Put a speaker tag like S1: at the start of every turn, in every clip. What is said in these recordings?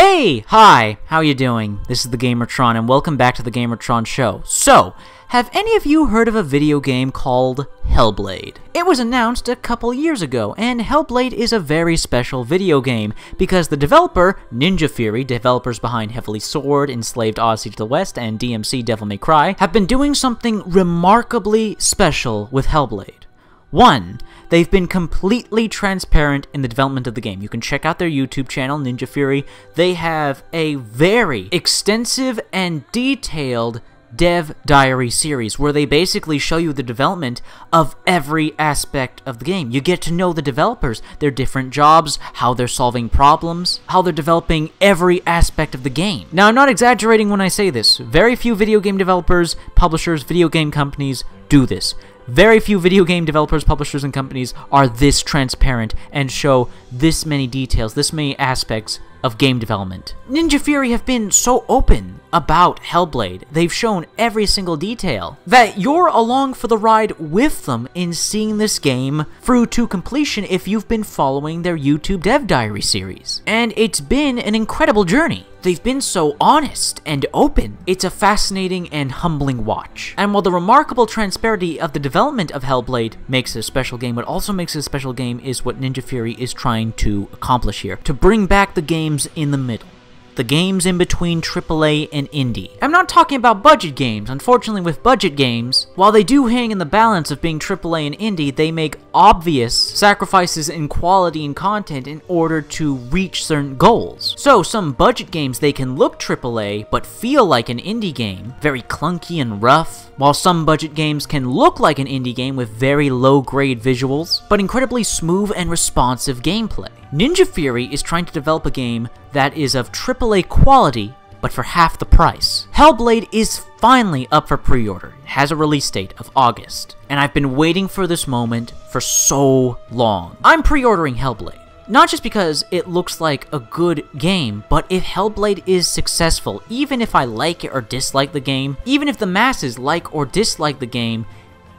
S1: Hey! Hi! How you doing? This is the Gamertron, and welcome back to the Gamertron Show. So, have any of you heard of a video game called Hellblade? It was announced a couple years ago, and Hellblade is a very special video game, because the developer, Ninja Fury, developers behind Heavily Sword, Enslaved Odyssey to the West, and DMC Devil May Cry, have been doing something remarkably special with Hellblade. One, they've been completely transparent in the development of the game. You can check out their YouTube channel, Ninja Fury. They have a very extensive and detailed dev diary series where they basically show you the development of every aspect of the game. You get to know the developers, their different jobs, how they're solving problems, how they're developing every aspect of the game. Now, I'm not exaggerating when I say this. Very few video game developers, publishers, video game companies do this. Very few video game developers, publishers, and companies are this transparent and show this many details, this many aspects of game development. Ninja Fury have been so open about Hellblade, they've shown every single detail, that you're along for the ride with them in seeing this game through to completion if you've been following their YouTube Dev Diary series. And it's been an incredible journey. They've been so honest and open. It's a fascinating and humbling watch. And while the remarkable transparency of the development of Hellblade makes it a special game, what also makes it a special game is what Ninja Fury is trying to accomplish here. To bring back the games in the middle. The games in between AAA and indie. I'm not talking about budget games. Unfortunately, with budget games, while they do hang in the balance of being AAA and indie, they make obvious sacrifices in quality and content in order to reach certain goals. So, some budget games, they can look AAA, but feel like an indie game, very clunky and rough, while some budget games can look like an indie game with very low-grade visuals, but incredibly smooth and responsive gameplay. Ninja Fury is trying to develop a game that is of AAA quality, but for half the price. Hellblade is finally up for pre-order. It has a release date of August, and I've been waiting for this moment for so long. I'm pre-ordering Hellblade. Not just because it looks like a good game, but if Hellblade is successful, even if I like it or dislike the game, even if the masses like or dislike the game,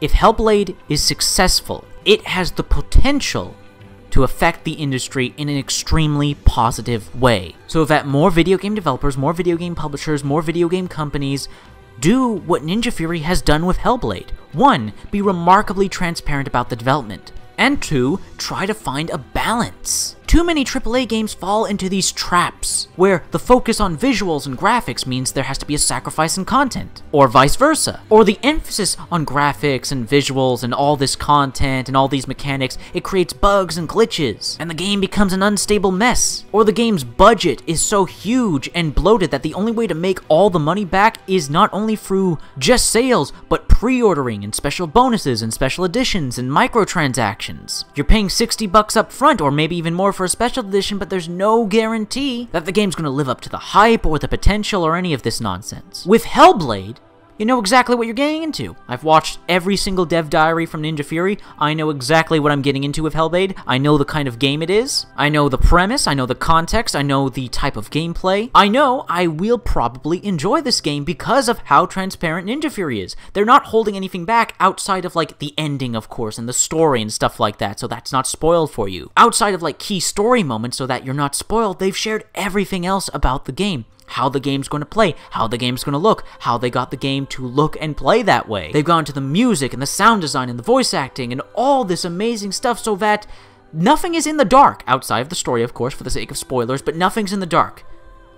S1: if Hellblade is successful, it has the potential to affect the industry in an extremely positive way. So that more video game developers, more video game publishers, more video game companies do what Ninja Fury has done with Hellblade. 1. Be remarkably transparent about the development. And 2. Try to find a balance. Too many AAA games fall into these traps, where the focus on visuals and graphics means there has to be a sacrifice in content, or vice versa. Or the emphasis on graphics and visuals and all this content and all these mechanics, it creates bugs and glitches, and the game becomes an unstable mess. Or the game's budget is so huge and bloated that the only way to make all the money back is not only through just sales, but pre-ordering and special bonuses and special editions and microtransactions. You're paying $60 up front, or maybe even more for a special edition, but there's no guarantee that the game's going to live up to the hype or the potential or any of this nonsense. With Hellblade, you know exactly what you're getting into. I've watched every single dev diary from Ninja Fury. I know exactly what I'm getting into with Hellblade. I know the kind of game it is. I know the premise. I know the context. I know the type of gameplay. I know I will probably enjoy this game because of how transparent Ninja Fury is. They're not holding anything back outside of, like, the ending, of course, and the story and stuff like that, so that's not spoiled for you. Outside of, like, key story moments so that you're not spoiled, they've shared everything else about the game. How the game's going to play, how the game's going to look, how they got the game to look and play that way. They've gone to the music and the sound design and the voice acting and all this amazing stuff so that nothing is in the dark, outside of the story, of course, for the sake of spoilers, but nothing's in the dark.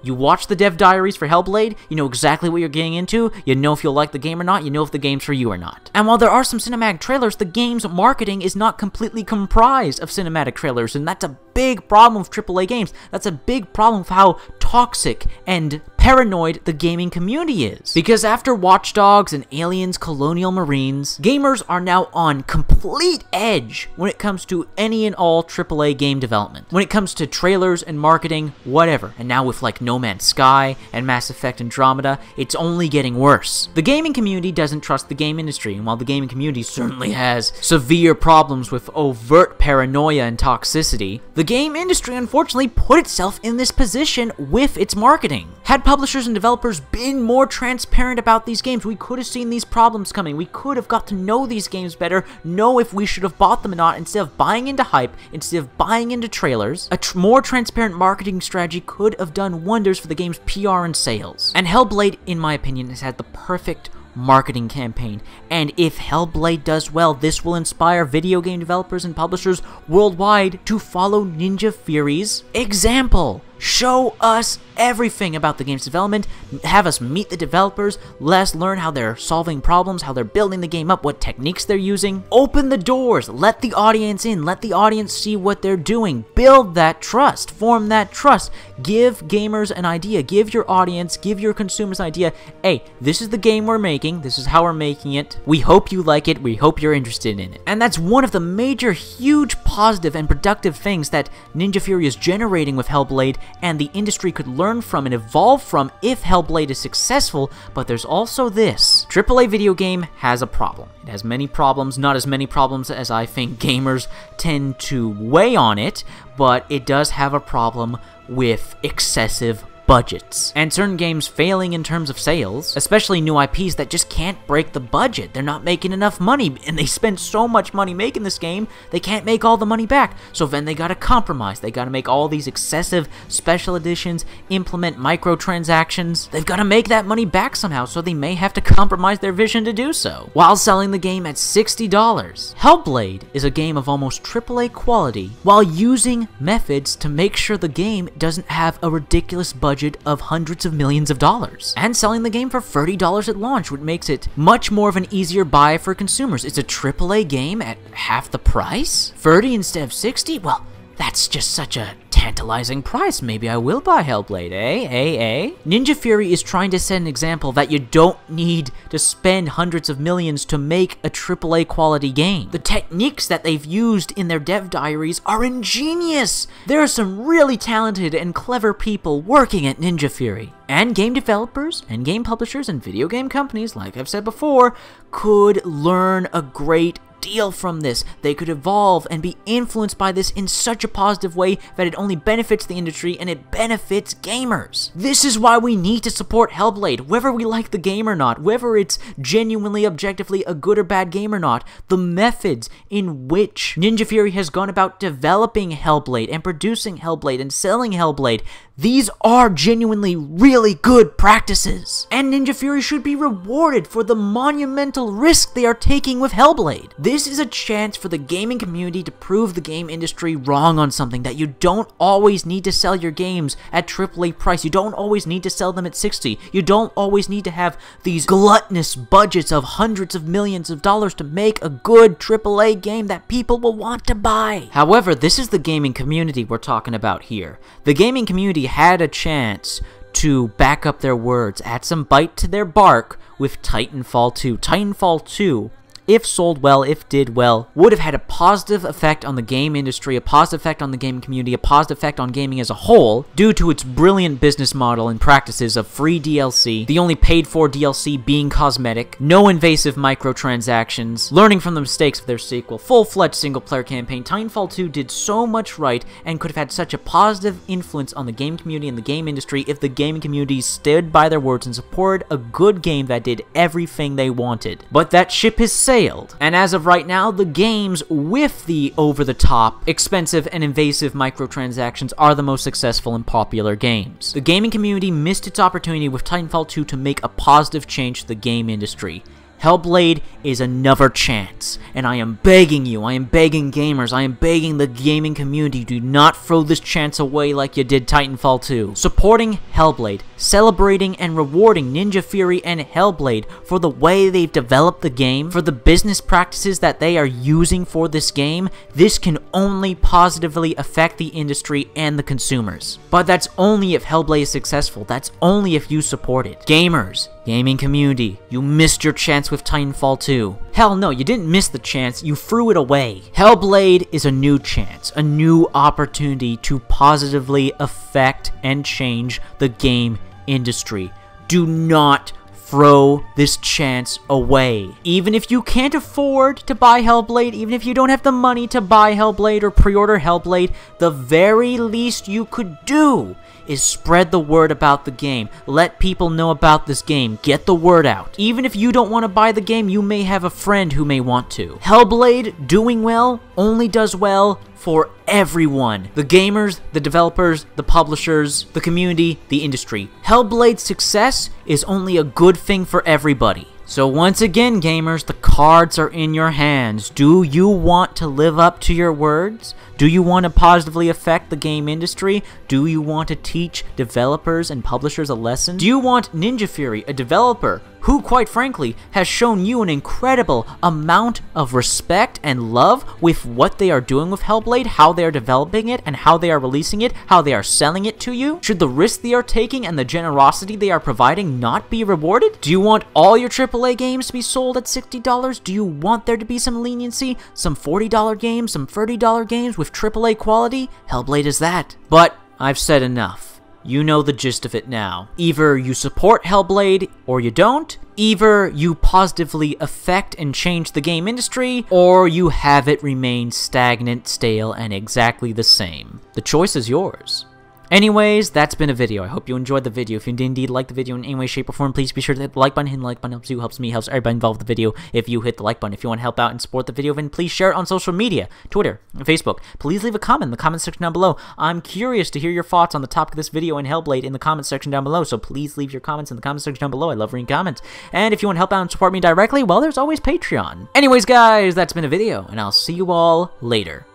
S1: You watch the dev diaries for Hellblade, you know exactly what you're getting into, you know if you'll like the game or not, you know if the game's for you or not. And while there are some cinematic trailers, the game's marketing is not completely comprised of cinematic trailers, and that's a big problem with AAA games. That's a big problem with how toxic and paranoid the gaming community is. Because after Watch Dogs and Aliens Colonial Marines, gamers are now on complete edge when it comes to any and all AAA game development. When it comes to trailers and marketing, whatever. And now with, like, No Man's Sky and Mass Effect Andromeda, it's only getting worse. The gaming community doesn't trust the game industry, and while the gaming community certainly has severe problems with overt paranoia and toxicity, the The game industry unfortunately put itself in this position with its marketing. Had publishers and developers been more transparent about these games, we could have seen these problems coming. We could have got to know these games better, know if we should have bought them or not, instead of buying into hype, instead of buying into trailers. A more transparent marketing strategy could have done wonders for the game's PR and sales. And Hellblade, in my opinion, has had the perfect marketing campaign, and if Hellblade does well, this will inspire video game developers and publishers worldwide to follow Ninja Fury's example. Show us everything about the game's development, have us meet the developers, let us learn how they're solving problems, how they're building the game up, what techniques they're using. Open the doors, let the audience in, let the audience see what they're doing, build that trust, form that trust, give gamers an idea, give your audience, give your consumers an idea, hey, this is the game we're making, this is how we're making it, we hope you like it, we hope you're interested in it. And that's one of the major, huge, positive, and productive things that Ninja Fury is generating with Hellblade, and the industry could learn from and evolve from if Hellblade is successful. But there's also this. AAA video game has a problem. It has many problems, not as many problems as I think gamers tend to weigh on it, but it does have a problem with excessive budgets, and certain games failing in terms of sales, especially new IPs that just can't break the budget. They're not making enough money, and they spent so much money making this game, they can't make all the money back. So then they gotta compromise. They gotta make all these excessive special editions, implement microtransactions. They've gotta make that money back somehow, so they may have to compromise their vision to do so, while selling the game at $60. Hellblade is a game of almost AAA quality, while using methods to make sure the game doesn't have a ridiculous budget of hundreds of millions of dollars, and selling the game for $30 at launch, which makes it much more of an easier buy for consumers. It's a AAA game at half the price? 30 instead of 60? Well, that's just such a tantalizing price. Maybe I will buy Hellblade, eh? Ninja Fury is trying to set an example that you don't need to spend hundreds of millions to make a AAA quality game. The techniques that they've used in their dev diaries are ingenious. There are some really talented and clever people working at Ninja Fury. And game developers, and game publishers, and video game companies, like I've said before, could learn a great deal from this. They could evolve and be influenced by this in such a positive way that it only benefits the industry and it benefits gamers. This is why we need to support Hellblade, whether we like the game or not, whether it's genuinely, objectively a good or bad game or not. The methods in which Ninja Fury has gone about developing Hellblade and producing Hellblade and selling Hellblade, these are genuinely really good practices. And Ninja Fury should be rewarded for the monumental risk they are taking with Hellblade. This is a chance for the gaming community to prove the game industry wrong on something, that you don't always need to sell your games at AAA price. You don't always need to sell them at 60. You don't always need to have these gluttonous budgets of hundreds of millions of dollars to make a good AAA game that people will want to buy. However, this is the gaming community we're talking about here. The gaming community had a chance to back up their words, add some bite to their bark with Titanfall 2. Titanfall 2, if sold well, if did well, would have had a positive effect on the game industry, a positive effect on the gaming community, a positive effect on gaming as a whole, due to its brilliant business model and practices of free DLC, the only paid-for DLC being cosmetic, no invasive microtransactions, learning from the mistakes of their sequel, full-fledged single-player campaign. Titanfall 2 did so much right and could have had such a positive influence on the game community and the game industry if the gaming community stood by their words and supported a good game that did everything they wanted. But that ship has sailed. And as of right now, the games with the over-the-top, expensive, and invasive microtransactions are the most successful and popular games. The gaming community missed its opportunity with Titanfall 2 to make a positive change to the game industry. Hellblade is another chance, and I am begging you, I am begging gamers, I am begging the gaming community, do not throw this chance away like you did Titanfall 2. Supporting Hellblade, celebrating and rewarding Ninja Fury and Hellblade for the way they've developed the game, for the business practices that they are using for this game, this can only positively affect the industry and the consumers. But that's only if Hellblade is successful, that's only if you support it. Gamers, gaming community, you missed your chance with Titanfall 2. Hell no, you didn't miss the chance, you threw it away. Hellblade is a new chance, a new opportunity to positively affect and change the game industry. Do not throw this chance away. Even if you can't afford to buy Hellblade, even if you don't have the money to buy Hellblade or pre-order Hellblade, the very least you could do is spread the word about the game. Let people know about this game. Get the word out. Even if you don't want to buy the game, you may have a friend who may want to. Hellblade doing well only does well for everyone. The gamers, the developers, the publishers, the community, the industry. Hellblade's success is only a good thing for everybody. So once again, gamers, the cards are in your hands. Do you want to live up to your words? Do you want to positively affect the game industry? Do you want to teach developers and publishers a lesson? Do you want Ninja Fury, a developer who, quite frankly, has shown you an incredible amount of respect and love with what they are doing with Hellblade, how they are developing it, and how they are releasing it, how they are selling it to you? Should the risk they are taking and the generosity they are providing not be rewarded? Do you want all your AAA games to be sold at $60? Do you want there to be some leniency? Some $40 games, some $30 games with AAA quality? Hellblade is that. But I've said enough. You know the gist of it now. Either you support Hellblade or you don't. Either you positively affect and change the game industry, or you have it remain stagnant, stale, and exactly the same. The choice is yours. Anyways, that's been a video. I hope you enjoyed the video. If you did indeed like the video in any way, shape, or form, please be sure to hit the like button. Hitting the like button helps you, helps me, helps everybody involved with the video. If you hit the like button, if you want to help out and support the video, then please share it on social media, Twitter, and Facebook. Please leave a comment in the comment section down below. I'm curious to hear your thoughts on the topic of this video and Hellblade in the comment section down below, so please leave your comments in the comment section down below. I love reading comments. And if you want to help out and support me directly, well, there's always Patreon. Anyways, guys, that's been a video, and I'll see you all later.